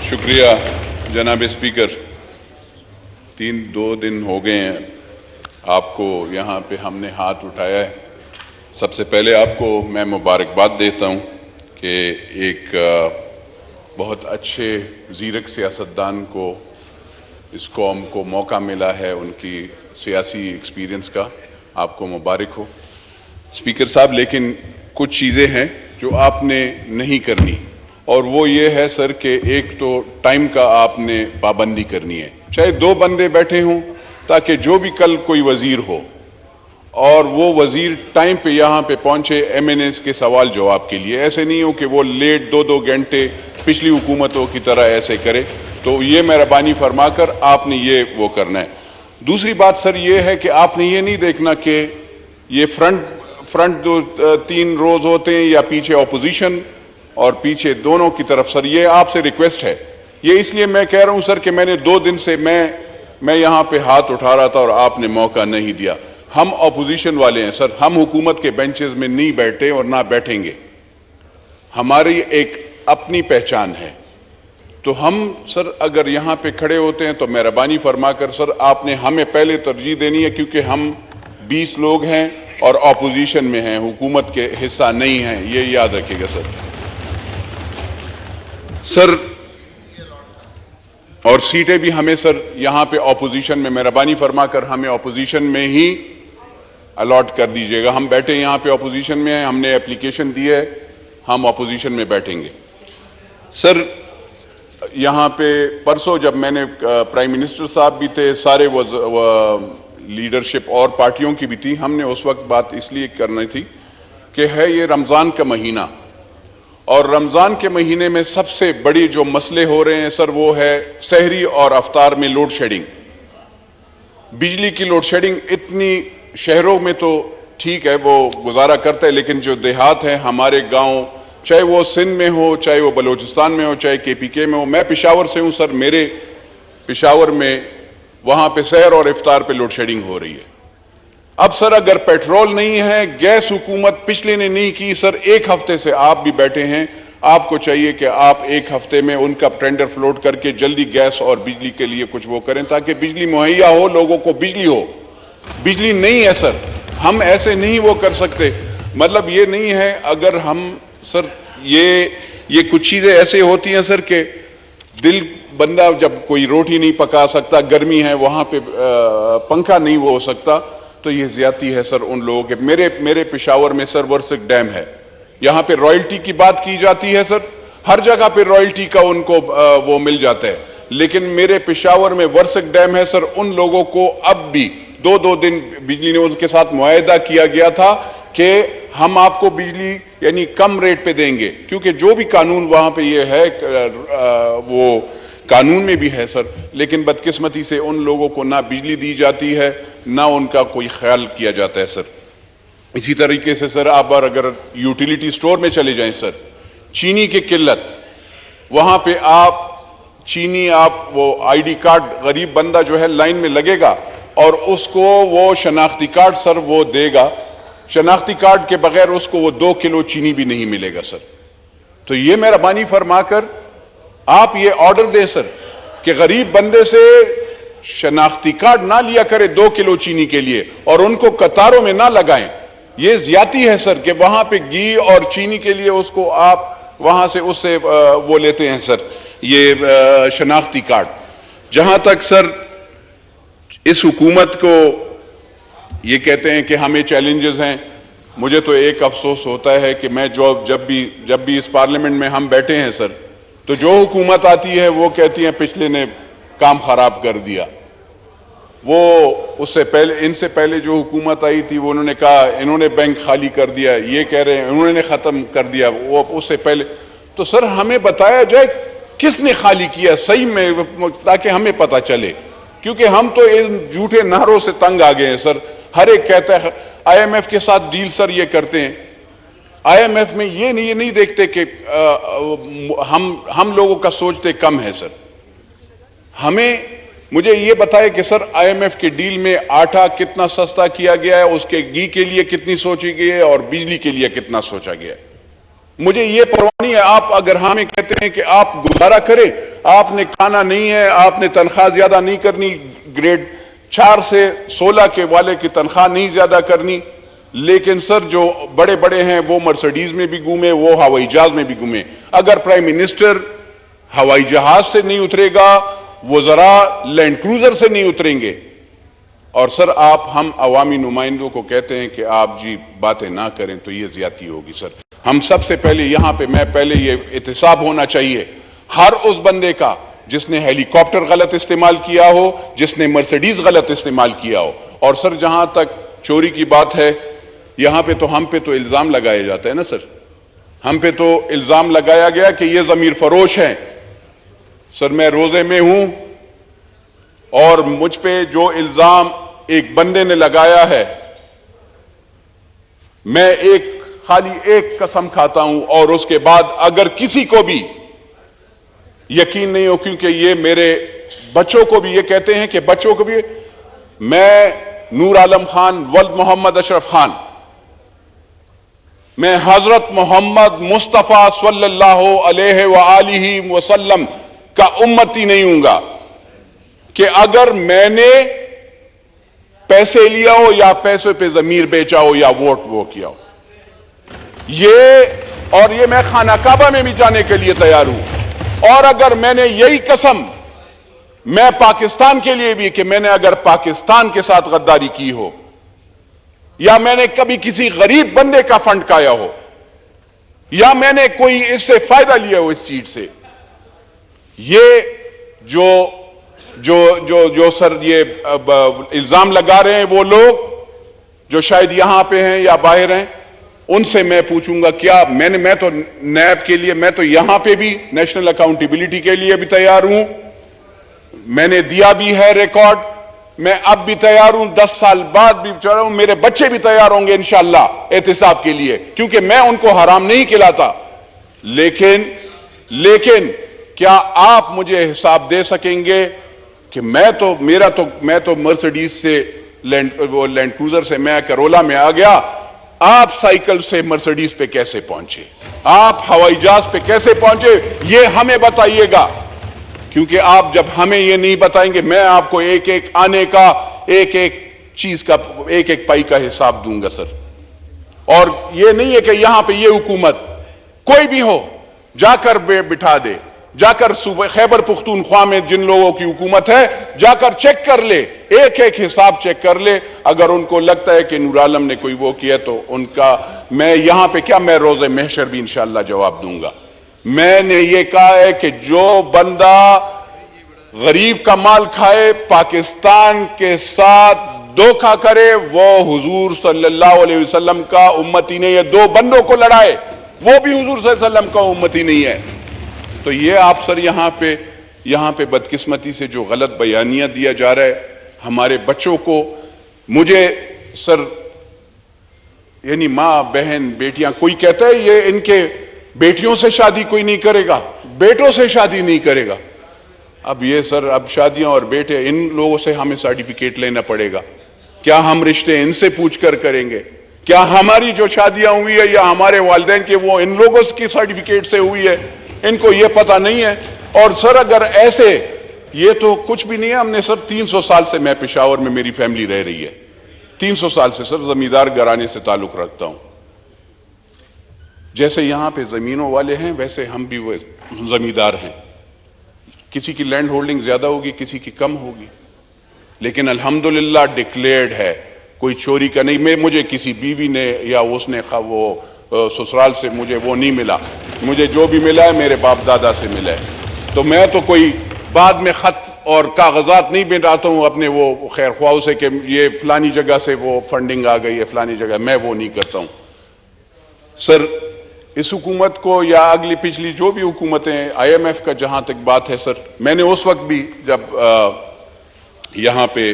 شکریہ جناب اسپیکر. 2 دن ہو گئے ہیں آپ کو یہاں پہ ہم نے ہاتھ اٹھایا ہے. سب سے پہلے آپ کو میں مبارکباد دیتا ہوں کہ ایک بہت اچھے زیرک سیاستدان کو اس قوم کو موقع ملا ہے ان کی سیاسی ایکسپیرینس کا. آپ کو مبارک ہو اسپیکر صاحب. لیکن کچھ چیزیں ہیں جو آپ نے نہیں کرنی، اور وہ یہ ہے سر کہ ایک تو ٹائم کا آپ نے پابندی کرنی ہے. چاہے 2 بندے بیٹھے ہوں تاکہ جو بھی کل کوئی وزیر ہو اور وہ وزیر ٹائم پہ یہاں پہ پہنچے ایم این ایس کے سوال جواب کے لیے. ایسے نہیں ہو کہ وہ لیٹ 2 گھنٹے پچھلی حکومتوں کی طرح ایسے کرے. تو یہ مہربانی فرما کر آپ نے یہ وہ کرنا ہے. دوسری بات سر یہ ہے کہ آپ نے یہ نہیں دیکھنا کہ یہ فرنٹ 3 روز ہوتے ہیں یا پیچھے اپوزیشن اور پیچھے دونوں کی طرف. سر یہ آپ سے ریکویسٹ ہے. یہ اس لیے میں کہہ رہا ہوں سر کہ میں نے 2 دن سے میں یہاں پہ ہاتھ اٹھا رہا تھا اور آپ نے موقع نہیں دیا. ہم اپوزیشن والے ہیں سر، ہم حکومت کے بینچز میں نہیں بیٹھے اور نہ بیٹھیں گے. ہماری ایک اپنی پہچان ہے. تو ہم سر اگر یہاں پہ کھڑے ہوتے ہیں تو مہربانی فرما کر سر آپ نے ہمیں پہلے ترجیح دینی ہے، کیونکہ ہم 20 لوگ ہیں اور اپوزیشن میں ہیں، حکومت کے حصہ نہیں ہیں. یہ یاد رکھیے گا سر. اور سیٹیں بھی ہمیں سر یہاں پہ اپوزیشن میں مہربانی فرما کر ہمیں اپوزیشن میں ہی الاٹ کر دیجئے گا. ہم بیٹھے یہاں پہ اپوزیشن میں ہیں، ہم نے اپلیکیشن دی ہے، ہم اپوزیشن میں بیٹھیں گے. سر یہاں پہ پرسوں جب میں نے پرائم منسٹر صاحب بھی تھے، سارے لیڈرشپ اور پارٹیوں کی بھی تھی، ہم نے اس وقت بات اس لیے کرنی تھی کہ ہے یہ رمضان کا مہینہ، اور رمضان کے مہینے میں سب سے بڑی جو مسئلے ہو رہے ہیں سر وہ ہے سحری اور افطار میں لوڈ شیڈنگ. بجلی کی لوڈ شیڈنگ اتنی شہروں میں تو ٹھیک ہے وہ گزارا کرتا ہے، لیکن جو دیہات ہیں ہمارے گاؤں، چاہے وہ سندھ میں ہو، چاہے وہ بلوچستان میں ہو، چاہے KPK میں ہو. میں پشاور سے ہوں سر. میرے پشاور میں وہاں پہ سحر اور افطار پہ لوڈ شیڈنگ ہو رہی ہے. اب سر اگر پیٹرول نہیں ہے، گیس حکومت پچھلے نے نہیں کی سر. 1 ہفتے سے آپ بھی بیٹھے ہیں، آپ کو چاہیے کہ آپ 1 ہفتے میں ان کا ٹینڈر فلوٹ کر کے جلدی گیس اور بجلی کے لیے کچھ وہ کریں تاکہ بجلی مہیا ہو، لوگوں کو بجلی ہو. بجلی نہیں ہے سر، ہم ایسے نہیں وہ کر سکتے. مطلب یہ نہیں ہے اگر ہم سر یہ کچھ چیزیں ایسے ہوتی ہیں سر کہ دل بندہ جب کوئی روٹی نہیں پکا سکتا، گرمی ہے وہاں پہ پنکھا نہیں وہ ہو سکتا، تو یہ زیادتی ہے سر ان لوگوں کے. میرے پشاور میں سر ورسک ڈیم ہے، یہاں پہ رائلٹی کی بات کی جاتی ہے سر. ہر جگہ پہ رائلٹی کا ان کو وہ مل جاتا ہے، لیکن میرے پشاور میں ورسک ڈیم ہے سر. ان لوگوں کو اب بھی 2 دن بجلی نے ان کے ساتھ معاہدہ کیا گیا تھا کہ ہم آپ کو بجلی یعنی کم ریٹ پہ دیں گے، کیونکہ جو بھی قانون وہاں پہ یہ ہے وہ قانون میں بھی ہے سر. لیکن بدقسمتی سے ان لوگوں کو نہ بجلی دی جاتی ہے، نہ ان کا کوئی خیال کیا جاتا ہے سر. اسی طریقے سے سر آپ اگر یوٹیلیٹی سٹور میں چلے جائیں سر، چینی کی قلت، وہاں پہ چینی وہ ID کارڈ غریب بندہ جو ہے لائن میں لگے گا اور اس کو وہ شناختی کارڈ سر وہ دے گا. شناختی کارڈ کے بغیر اس کو وہ 2 کلو چینی بھی نہیں ملے گا سر. تو یہ مہربانی فرما کر آپ یہ آرڈر دیں سر کہ غریب بندے سے شناختی کارڈ نہ لیا کرے 2 کلو چینی کے لیے اور ان کو قطاروں میں نہ لگائیں. یہ زیادتی ہے سر کہ وہاں پہ گھی اور چینی کے لیے اس کو آپ وہاں سے اس سے وہ لیتے ہیں سر یہ شناختی کارڈ. جہاں تک سر اس حکومت کو یہ کہتے ہیں کہ ہمیں چیلنجز ہیں، مجھے تو ایک افسوس ہوتا ہے کہ میں جب بھی اس پارلیمنٹ میں ہم بیٹھے ہیں سر، تو جو حکومت آتی ہے وہ کہتی ہیں پچھلے نے کام خراب کر دیا. وہ ان سے پہلے جو حکومت آئی تھی وہ انہوں نے کہا انہوں نے بینک خالی کر دیا، یہ کہہ رہے ہیں انہوں نے ختم کر دیا. وہ اس سے پہلے تو سر ہمیں بتایا جائے کس نے خالی کیا صحیح میں، تاکہ ہمیں پتہ چلے. کیونکہ ہم تو ان جھوٹے نعروں سے تنگ آ گئے ہیں سر. ہر ایک کہتا ہے IMF کے ساتھ ڈیل سر یہ کرتے ہیں. IMF میں یہ نہیں دیکھتے کہ ہم لوگوں کا سوچتے کم ہے سر. مجھے یہ بتائے کہ سر IMF کے ڈیل میں آٹا کتنا سستا کیا گیا ہے، اس کے گھی کے لیے کتنی سوچی گئی ہے اور بجلی کے لیے کتنا سوچا گیا ہے. مجھے یہ پرواہ نہیں ہے. آپ اگر ہمیں کہتے ہیں کہ آپ گزارا کریں آپ نے کھانا نہیں ہے, آپ نے تنخواہ زیادہ نہیں کرنی, گریڈ 4 سے 16 کے والے کی تنخواہ نہیں زیادہ کرنی. لیکن سر جو بڑے بڑے ہیں وہ مرسڈیز میں بھی گھومے, وہ ہوائی جہاز میں بھی گھومے. اگر پرائم منسٹر ہوائی جہاز سے نہیں اترے گا, وزراء لینڈ کروزر سے نہیں اتریں گے. اور سر آپ ہم عوامی نمائندوں کو کہتے ہیں کہ آپ جی باتیں نہ کریں, تو یہ زیادتی ہوگی سر. ہم سب سے پہلے یہاں پہ میں پہلے یہ احتساب ہونا چاہیے ہر اس بندے کا جس نے ہیلی کاپٹر غلط استعمال کیا ہو, جس نے مرسڈیز غلط استعمال کیا ہو. اور سر جہاں تک چوری کی بات ہے, یہاں پہ تو ہم پہ تو الزام لگایا جاتا ہے نا سر, ہم پہ تو الزام لگایا گیا کہ یہ ضمیر فروش ہیں. سر میں روزے میں ہوں اور مجھ پہ جو الزام ایک بندے نے لگایا ہے, میں خالی ایک قسم کھاتا ہوں اور اس کے بعد اگر کسی کو بھی یقین نہیں ہو, کیونکہ یہ میرے بچوں کو بھی یہ کہتے ہیں کہ بچوں کو بھی, میں نور عالم خان ولد محمد اشرف خان, میں حضرت محمد مصطفیٰ صلی اللہ علیہ وآلہ وسلم کا امتی نہیں ہوں گا کہ اگر میں نے پیسے لیا ہو یا پیسے پہ ضمیر بیچا ہو یا ووٹ وہ کیا ہو. یہ میں خانہ کعبہ میں بھی جانے کے لیے تیار ہوں. اور اگر میں نے یہی قسم میں پاکستان کے لیے بھی کہ میں نے اگر پاکستان کے ساتھ غداری کی ہو یا میں نے کبھی کسی غریب بندے کا فنڈ کھایا ہو یا میں نے کوئی اس سے فائدہ لیا ہو اس سیٹ سے, یہ جو سر یہ الزام لگا رہے ہیں وہ لوگ جو شاید یہاں پہ ہیں یا باہر ہیں, ان سے میں پوچھوں گا کیا میں تو نیب کے لیے, میں تو یہاں پہ بھی نیشنل اکاؤنٹیبلٹی کے لیے بھی تیار ہوں, میں نے دیا بھی ہے ریکارڈ, میں اب بھی تیار ہوں, 10 سال بعد بھی چاہ ہوں, میرے بچے بھی تیار ہوں گے انشاءاللہ احتساب کے لیے, کیونکہ میں ان کو حرام نہیں کھلاتا. لیکن کیا آپ مجھے حساب دے سکیں گے کہ میں تو مرسڈیز سے لینڈ کروزر سے میں کرولا میں آ گیا, آپ سائیکل سے مرسڈیز پہ کیسے پہنچے, آپ ہوائی جہاز پہ کیسے پہنچے, یہ ہمیں بتائیے گا. کیونکہ آپ جب ہمیں یہ نہیں بتائیں گے, میں آپ کو ایک ایک آنے کا, ایک ایک چیز کا, ایک ایک پائی کا حساب دوں گا سر. اور یہ نہیں ہے کہ یہاں پہ یہ حکومت کوئی بھی ہو جا کر بٹھا دے, جا کر صوبہ خیبر پختونخوا میں جن لوگوں کی حکومت ہے جا کر چیک کر لے, ایک ایک حساب چیک کر لے. اگر ان کو لگتا ہے کہ نور عالم نے کوئی وہ کیا تو ان کا, میں یہاں پہ کیا, میں روز محشر بھی انشاءاللہ جواب دوں گا. میں نے یہ کہا ہے کہ جو بندہ غریب کا مال کھائے, پاکستان کے ساتھ دھوکہ کرے, وہ حضور صلی اللہ علیہ وسلم کا امتی نہیں ہے. 2 بندوں کو لڑائے, وہ بھی حضور صلی اللہ علیہ وسلم کا امتی نہیں ہے. تو یہ آپ سر یہاں پہ بدقسمتی سے جو غلط بیانیہ دیا جا رہا ہے ہمارے بچوں کو, مجھے سر یعنی ماں بہن بیٹیاں, کوئی کہتا ہے یہ ان کے بیٹیوں سے شادی کوئی نہیں کرے گا, بیٹوں سے شادی نہیں کرے گا. اب یہ سر اب شادیاں اور بیٹے, ان لوگوں سے ہمیں سرٹیفکیٹ لینا پڑے گا. کیا ہم رشتے ان سے پوچھ کر کریں گے؟ کیا ہماری جو شادیاں ہوئی ہے یا ہمارے والدین کے وہ ان لوگوں کی سرٹیفکیٹ سے ہوئی ہے؟ ان کو یہ پتہ نہیں ہے. اور سر اگر ایسے, یہ تو کچھ بھی نہیں ہے. ہم نے سر 300 سال سے, میں پشاور میں میری فیملی رہ رہی ہے, 300 سال سے سر زمیندار گھرانے سے تعلق رکھتا ہوں. جیسے یہاں پہ زمینوں والے ہیں ویسے ہم بھی وہ زمیندار ہیں. کسی کی لینڈ ہولڈنگ زیادہ ہوگی, کسی کی کم ہوگی, لیکن الحمدللہ ڈکلیئرڈ ہے, کوئی چوری کا نہیں. مجھے کسی بیوی نے یا اس نے وہ سسرال سے مجھے وہ نہیں ملا, مجھے جو بھی ملا ہے میرے باپ دادا سے ملا ہے. تو میں تو کوئی بعد میں خط اور کاغذات نہیں بناتا ہوں اپنے وہ خیر خواہوں سے کہ یہ فلانی جگہ سے وہ فنڈنگ آ گئی ہے فلانی جگہ, میں وہ نہیں کرتا ہوں. سر اس حکومت کو یا اگلی پچھلی جو بھی حکومتیں, IMF کا جہاں تک بات ہے سر, میں نے اس وقت بھی جب یہاں پہ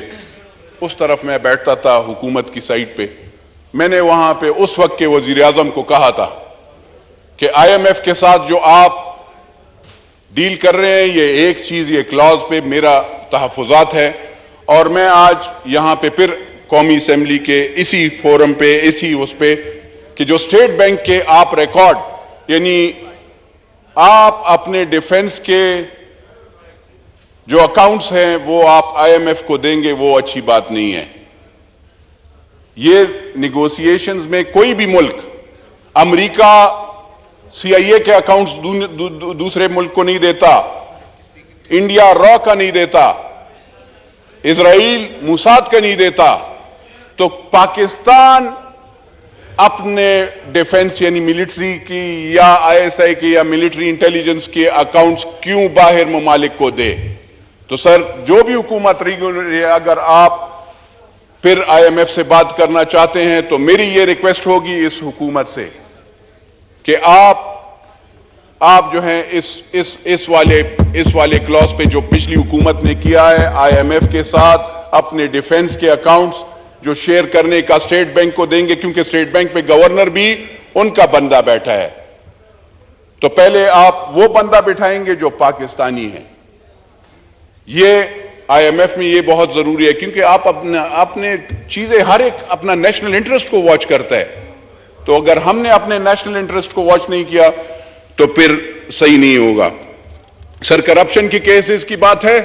اس طرف میں بیٹھتا تھا حکومت کی سائٹ پہ, میں نے وہاں پہ اس وقت کے وزیر اعظم کو کہا تھا کہ IMF کے ساتھ جو آپ ڈیل کر رہے ہیں یہ ایک چیز, یہ کلاز پہ میرا تحفظات ہے. اور میں آج یہاں پہ پھر قومی اسمبلی کے اسی فورم پہ, اسی اس پہ, کہ جو اسٹیٹ بینک کے آپ ریکارڈ, یعنی آپ اپنے ڈیفنس کے جو اکاؤنٹس ہیں وہ آپ آئی ایم ایف کو دیں گے، وہ اچھی بات نہیں ہے. یہ نیگوسیشنز میں کوئی بھی ملک، امریکہ سی آئی اے کے اکاؤنٹس دوسرے ملک کو نہیں دیتا، انڈیا را کا نہیں دیتا، اسرائیل موساد کا نہیں دیتا. تو پاکستان اپنے ڈیفنس یعنی ملٹری کی یا آئی ایس آئی کی یا ملٹری انٹیلیجنس کے اکاؤنٹس کیوں باہر ممالک کو دے؟ تو سر جو بھی حکومت اگر آپ پھر آئی ایم ایف سے بات کرنا چاہتے ہیں تو میری یہ ریکویسٹ ہوگی اس حکومت سے کہ آپ جو ہیں اس والے کلاس پہ جو پچھلی حکومت نے کیا ہے آئی ایم ایف کے ساتھ اپنے ڈیفنس کے اکاؤنٹس جو شیئر کرنے کا اسٹیٹ بینک کو دیں گے، کیونکہ اسٹیٹ بینک پہ گورنر بھی ان کا بندہ بیٹھا ہے. تو پہلے آپ وہ بندہ بٹھائیں گے جو پاکستانی ہے. یہ آئی ایم ایف میں یہ بہت ضروری ہے، کیونکہ آپ اپنے چیزیں ہر ایک اپنا نیشنل انٹرسٹ کو واچ کرتا ہے. تو اگر ہم نے اپنے نیشنل انٹرسٹ کو واچ نہیں کیا تو پھر صحیح نہیں ہوگا. سر کرپشن کی کیسز کی بات ہے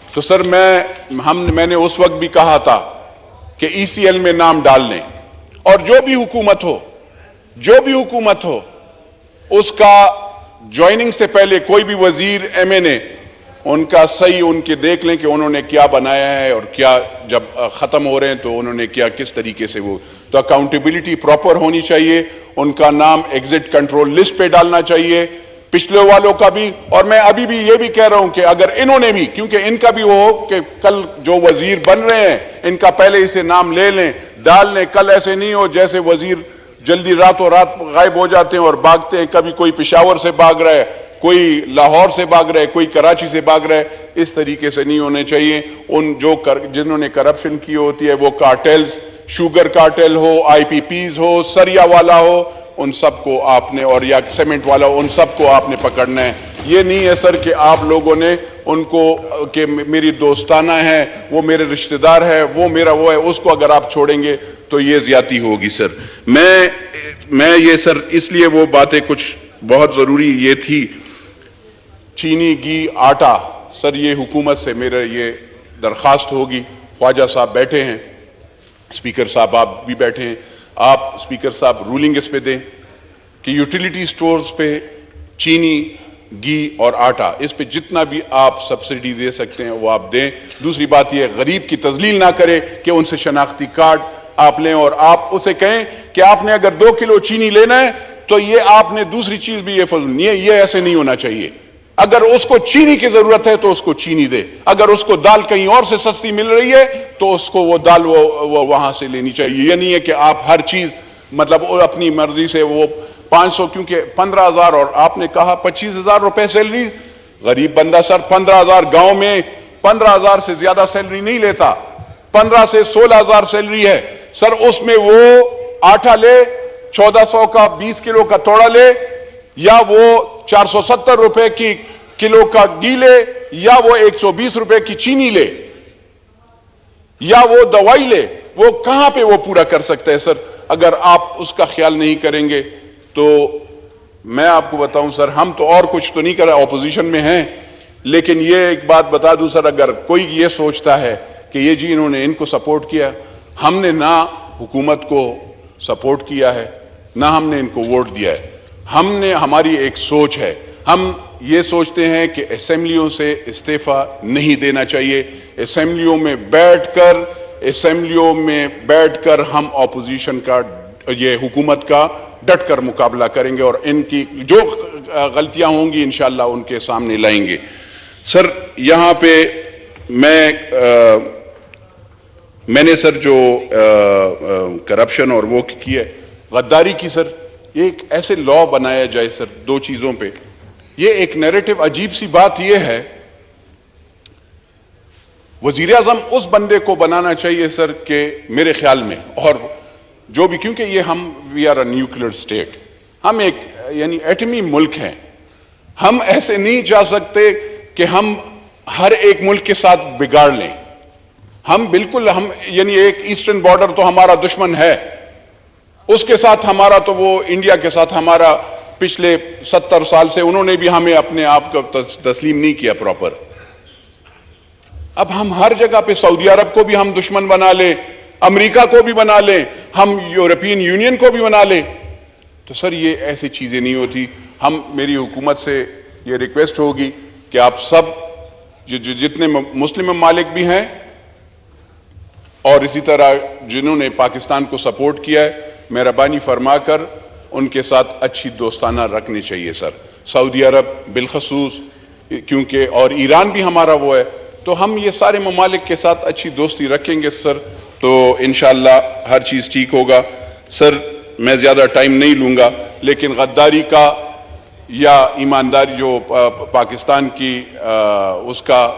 تو سر میں نے اس وقت بھی کہا تھا کہ ای سی ایل میں نام ڈال لیں، اور جو بھی حکومت ہو اس کا جوائننگ سے پہلے کوئی بھی وزیر ایم این اے ان کا صحیح ان کے دیکھ لیں کہ انہوں نے کیا بنایا ہے اور کیا جب ختم ہو رہے ہیں تو انہوں نے کیا کس طریقے سے وہ. تو اکاؤنٹیبلٹی پراپر ہونی چاہیے، ان کا نام ایگزٹ کنٹرول لسٹ پہ ڈالنا چاہیے، پچھلے والوں کا بھی. اور میں ابھی بھی یہ بھی کہہ رہا ہوں کہ اگر انہوں نے بھی، کیونکہ ان کا بھی وہ ہو کہ کل جو وزیر بن رہے ہیں ان کا پہلے اسے نام لے لیں، ڈال لیں. کل ایسے نہیں ہو جیسے وزیر جلدی راتوں رات غائب ہو جاتے ہیں اور بھاگتے ہیں. کبھی کوئی پشاور سے بھاگ رہا ہے، کوئی لاہور سے بھاگ رہا ہے، کوئی کراچی سے بھاگ رہا ہے. اس طریقے سے نہیں ہونے چاہیے. جنہوں نے کرپشن کی ہوتی ہے وہ کارٹیلز، شوگر کارٹیل ہو، آئی پی پیز ہو، سریا والا ہو، ان سب کو آپ نے، اور یا سیمنٹ والا ہو، ان سب کو آپ نے پکڑنا ہے. یہ نہیں ہے سر کہ آپ لوگوں نے ان کو کہ میری دوستانہ ہے، وہ میرے رشتہ دار ہے، وہ میرا وہ ہے، اس کو اگر آپ چھوڑیں گے تو یہ زیادتی ہوگی. سر میں یہ سر اس لیے وہ باتیں کچھ بہت ضروری یہ تھی. چینی، گھی، آٹا، سر یہ حکومت سے میرا یہ درخواست ہوگی. خواجہ صاحب بیٹھے ہیں، اسپیکر صاحب آپ بھی بیٹھے ہیں، آپ اسپیکر صاحب رولنگ اس پہ دیں کہ یوٹیلیٹی سٹورز پہ چینی، گھی اور آٹا اس پہ جتنا بھی آپ سبسڈی دے سکتے ہیں وہ آپ دیں. دوسری بات یہ غریب کی تذلیل نہ کرے کہ ان سے شناختی کارڈ آپ لیں اور آپ اسے کہیں کہ آپ نے اگر 2 کلو چینی لینا ہے تو یہ آپ نے دوسری چیز بھی یہ فضل نہیں ہے. یہ ایسے نہیں ہونا چاہیے. اگر اس کو چینی کی ضرورت ہے تو اس کو چینی دے. اگر اس کو دال کہیں اور سے سستی مل رہی ہے تو اس کو وہ دال وہ وہاں سے لینی چاہیے. یہ نہیں ہے کہ آپ ہر چیز مطلب اپنی مرضی سے وہ 500، کیونکہ 15,000 اور آپ نے کہا 25,000 روپے سیلری. غریب بندہ سر 15,000 گاؤں میں 15,000 سے زیادہ سیلری نہیں لیتا. 15 سے 16,000 سیلری ہے سر. اس میں وہ آٹا لے 1400 کا 20 کلو کا توڑا لے، یا وہ 470 روپے کی کلو کا گھی لے، یا وہ 120 روپے کی چینی لے، یا وہ دوائی لے. وہ کہاں پہ وہ پورا کر سکتا ہے سر؟ اگر آپ اس کا خیال نہیں کریں گے تو میں آپ کو بتاؤں سر، ہم تو اور کچھ تو نہیں کر رہے، اپوزیشن میں ہیں، لیکن یہ ایک بات بتا دوں سر، اگر کوئی یہ سوچتا ہے کہ یہ جی انہوں نے ان کو سپورٹ کیا، ہم نے نہ حکومت کو سپورٹ کیا ہے نہ ہم نے ان کو ووٹ دیا ہے. ہماری ایک سوچ ہے. ہم یہ سوچتے ہیں کہ اسمبلیوں سے استعفیٰ نہیں دینا چاہیے. اسمبلیوں میں بیٹھ کر ہم اپوزیشن کا، یہ حکومت کا ڈٹ کر مقابلہ کریں گے اور ان کی جو غلطیاں ہوں گی انشاءاللہ ان کے سامنے لائیں گے. سر یہاں پہ میں نے سر جو کرپشن اور وہ کی ہے غداری کی، سر ایک ایسے لا بنایا جائے سر 2 چیزوں پہ. یہ ایک نیریٹو عجیب سی بات یہ ہے، وزیراعظم اس بندے کو بنانا چاہیے سر کہ میرے خیال میں، اور جو بھی، کیونکہ یہ we are a nuclear state, ہم ایک یعنی ایٹمی ملک ہیں. ہم ایسے نہیں جا سکتے کہ ہم ہر ایک ملک کے ساتھ بگاڑ لیں. ہم یعنی ایک ایسٹرن بارڈر تو ہمارا دشمن ہے، اس کے ساتھ ہمارا تو وہ انڈیا کے ساتھ ہمارا پچھلے 70 سال سے انہوں نے بھی ہمیں اپنے آپ کو تسلیم نہیں کیا پراپر. اب ہم ہر جگہ پہ سعودی عرب کو بھی ہم دشمن بنا لیں, امریکہ کو بھی بنا لیں, ہم یورپین یونین کو بھی بنا لیں, تو سر یہ ایسی چیزیں نہیں ہوتی. میری حکومت سے یہ ریکویسٹ ہوگی کہ آپ سب جتنے مسلم ممالک بھی ہیں اور اسی طرح جنہوں نے پاکستان کو سپورٹ کیا ہے, مہربانی فرما کر ان کے ساتھ اچھی دوستانہ رکھنی چاہیے سر. سعودی عرب بالخصوص, کیونکہ اور ایران بھی ہمارا وہ ہے, تو ہم یہ سارے ممالک کے ساتھ اچھی دوستی رکھیں گے سر, تو انشاءاللہ ہر چیز ٹھیک ہوگا. سر میں زیادہ ٹائم نہیں لوں گا, لیکن غداری کا یا ایمانداری جو پاکستان کی اس کا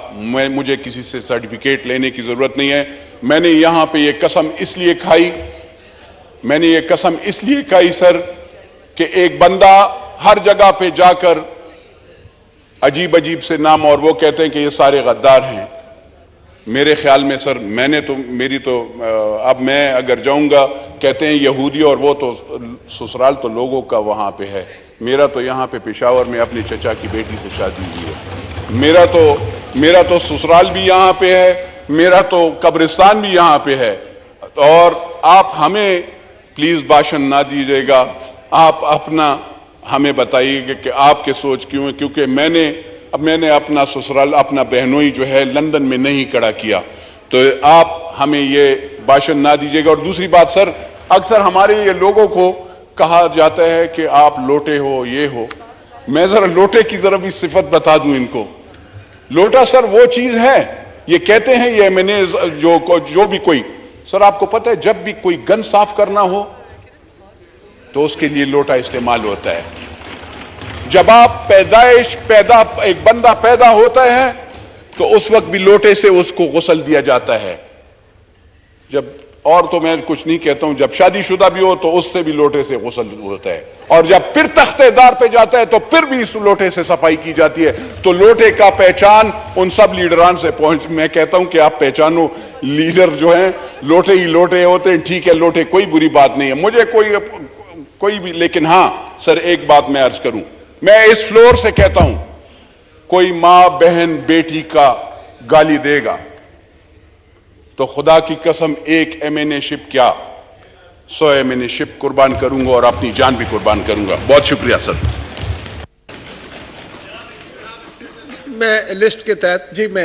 مجھے کسی سے سرٹیفکیٹ لینے کی ضرورت نہیں ہے. میں نے یہاں پہ یہ قسم اس لیے کھائی سر کہ ایک بندہ ہر جگہ پہ جا کر عجیب سے نام, اور وہ کہتے ہیں کہ یہ سارے غدار ہیں. میرے خیال میں سر اب میں اگر جاؤں گا, کہتے ہیں یہودی, اور وہ تو سسرال تو لوگوں کا وہاں پہ ہے. میرا تو یہاں پہ پشاور میں اپنے چچا کی بیٹی سے شادی ہوئی ہے. میرا تو سسرال بھی یہاں پہ ہے, میرا تو قبرستان بھی یہاں پہ ہے. اور آپ ہمیں پلیز باشن نہ دیجیے گا, آپ اپنا ہمیں بتائیے گا کہ آپ کے سوچ کیوں ہے, کیونکہ میں نے اپنا سسرال, اپنا بہنوئی جو ہے لندن میں نہیں کھڑا کیا, تو آپ ہمیں یہ باشن نہ دیجیے گا. اور دوسری بات سر, اکثر ہمارے یہ لوگوں کو کہا جاتا ہے کہ آپ لوٹے ہو, یہ ہو. میں ذرا لوٹے کی ذرا بھی صفت بتا دوں ان کو. لوٹا سر وہ چیز ہے, یہ کہتے ہیں یہ میں نے جو بھی کوئی, سر آپ کو پتہ ہے جب بھی کوئی گند صاف کرنا ہو تو اس کے لیے لوٹا استعمال ہوتا ہے. جب آپ ایک بندہ پیدا ہوتا ہے تو اس وقت بھی لوٹے سے اس کو غسل دیا جاتا ہے. اور تو میں کچھ نہیں کہتا ہوں, جب شادی شدہ بھی ہو تو اس سے بھی لوٹے سے غسل ہوتا ہے, اور جب پھر تختہ دار پہ جاتا ہے تو پھر بھی اس لوٹے سے صفائی کی جاتی ہے. تو لوٹے کا پہچان ان سب لیڈران سے میں کہتا ہوں کہ آپ پہچانو, لیڈر جو ہیں لوٹے ہی لوٹے ہوتے ہیں. ٹھیک ہے, لوٹے کوئی بری بات نہیں ہے, مجھے کوئی بھی, لیکن ہاں سر ایک بات میں عرض کروں, میں اس فلور سے کہتا ہوں, کوئی ماں بہن بیٹی کا گالی دے گا تو خدا کی قسم ایک MNA شپ کیا 100 MNA شپ قربان کروں گا, اور اپنی جان بھی قربان کروں گا. بہت شکریہ سر. میں لسٹ کے تحت جی میں